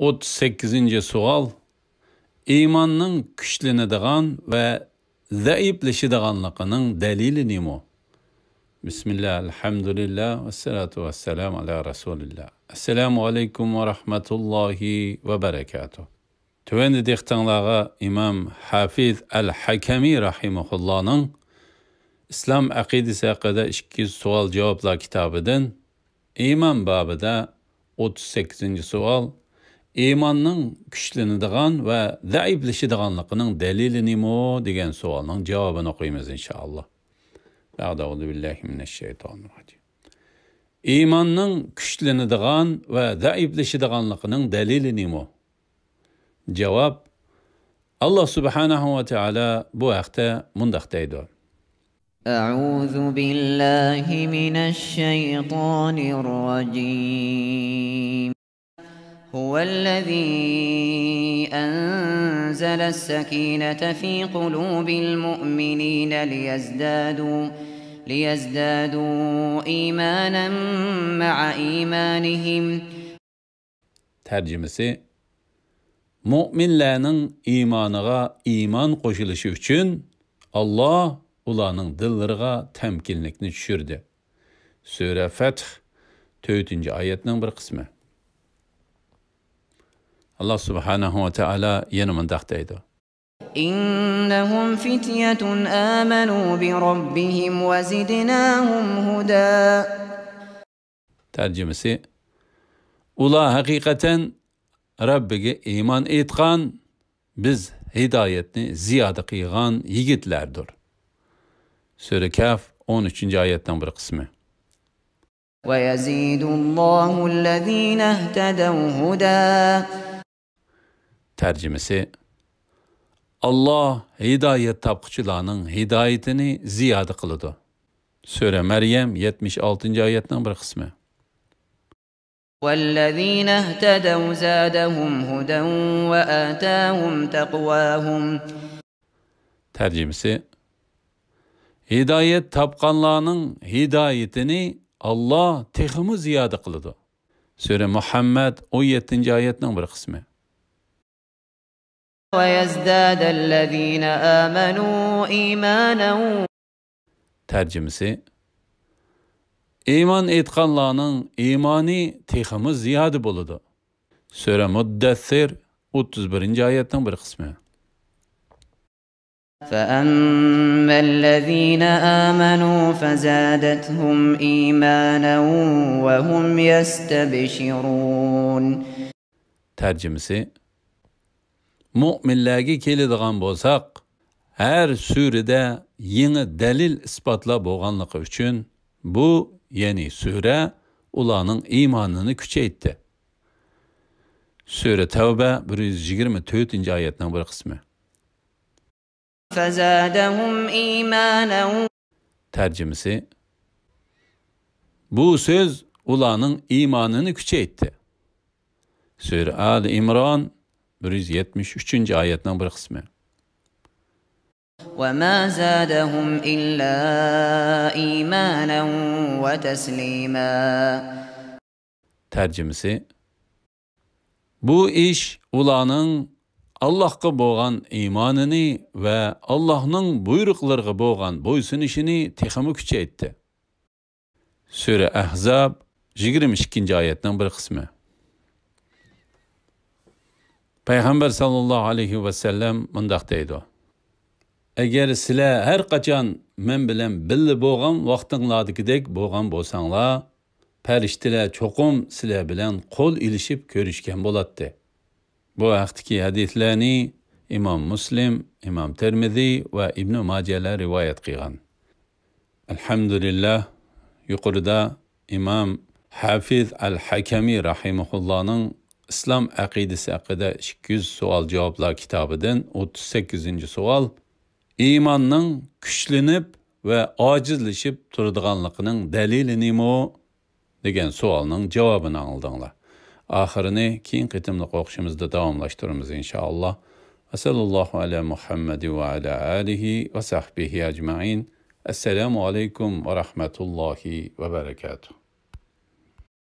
38. savol. Iymonning kuchlanadigan va zaiflashadiganligining dalili nima? Bismillah, alhamdulillah, vassalatu vassalamu ala rasulillah. Assalomu alaykum va rahmatullohi va barakatuh. Tövəndə dextanlağa İmam Hafiz Al-Hakami rahimahullohning İslam aqidasi haqida 200 savol javoblar kitobidan iymon babida 38. savol. İymonning kuchlanadigan va zaiflashadiganligining dalili nima degan savolning javobini o'qiymiz inshaalloh. A'udhu billahi minashshaytonirrojim. İymonning kuchlanadigan va zaiflashadiganligining dalili nima? Javob: Allah subhanahu wa ta'ala bu haqda mundaq deydi. A'udhu billahi minashshaytonirrojim. هو الذي أنزل السكينة في قلوب المؤمنين ليزدادوا إيمانا مع إيمانهم. Tercümesi: Müminlerin imanıga iman qoşılışı üçün Allah ularning dillariga temkinlikni tushirdi. Sura Fath 4. oyatning bir qismi. Allah subhanahu wa ta'ala yana mundaq deydi. İnnahum fityatun amanu bi rabbihim ve zidnahum huda. Tercümesi: Ular haqiqatan Rabbiga iman etgan, biz hidayetni ziyoda qilgan yigitlardir. Sura Kaf 13. oyatning bir qismi. Ve yazidullahu allazina ihtadav huda. Tercümesi: Allah hidayet tapqıçılarının hidayetini ziyoda qiladi. Sura Maryam 76. oyatning bir qismi. وَالَّذِينَ اهْتَدَوْا زَادَهُمْ هُدًى وَآتَاهُمْ تَقْوَاهُمْ. Tercümesi: Hidayet tapqanlarının hidayetini Allah teximi ziyoda qiladi. Sura Muhammad 17. oyatning bir qismi. وَيَزْدَادَ الَّذِينَ آمَنُوا إِيمَانًا. Tercümesi: İman etqanlarning imani teximi ziyoda bo'ladi. Sura Muddathir 31. oyatning bir qismi. فَأَمَّا الَّذِينَ آمَنُوا فَزَادَتْهُمْ إِيمَانًا وَهُمْ يَسْتَبْشِرُونَ. Tercümesi: Müminlerge keladigan bo'lsak, her surede yeni delil ispatla bo'lganligi uchun bu yeni sure ularning imanini kuchaytdi. Sura Tavba 124. oyatning bir qismi. فَزَادَهُمْ إِيمَانًا. Tercümesi: Bu söz ularning imanini kuchaytdi. Sura Ali İmran 173. oyatning bir qismi. وَمَا زَادَهُمْ إِلَّا إِيمَانًا وَتَسْلِيمًا. Tercümesi: Bu iş ularning Allah'a bo'lgan imanini ve Allah'ның buyruqlarına bo'lgan bo'ysunishini teximi kuchaytdi. Sura Ahzab 22. oyatning bir qismi. Payg'ambar sallallohu alayhi va sallam mundaq deydi: Agar sizlar har qachon men bilan birga bo'lgan vaqtinglardagidek bo'lgan bo'lsanglar, farishtalar cho'qim sizlar bilan qo'l ilishib ko'rishgan bo'ladi. Bu haqdagi hadislarni İmam Muslim, İmam Tirmizi ve İbn Majahlar rivoyat qilgan. Alhamdulillah, yuqorida İmam Hafiz Al-Hakami rahimahullohning İslam aqidasi haqida 200 savol javoblar kitobidan 38. savol. İymonning kuchlanib va ojizlashib turadiganligining dalili nima degan savolning javobini oldinglar. Oxirini keyin qitimliq o'qishimizda davomlashtiramiz inshaalloh. Sallallohu ala Muhammad va ala alihi va sahbihi ajma'in. Assalomu alaykum va rahmatullohi va barakatuh.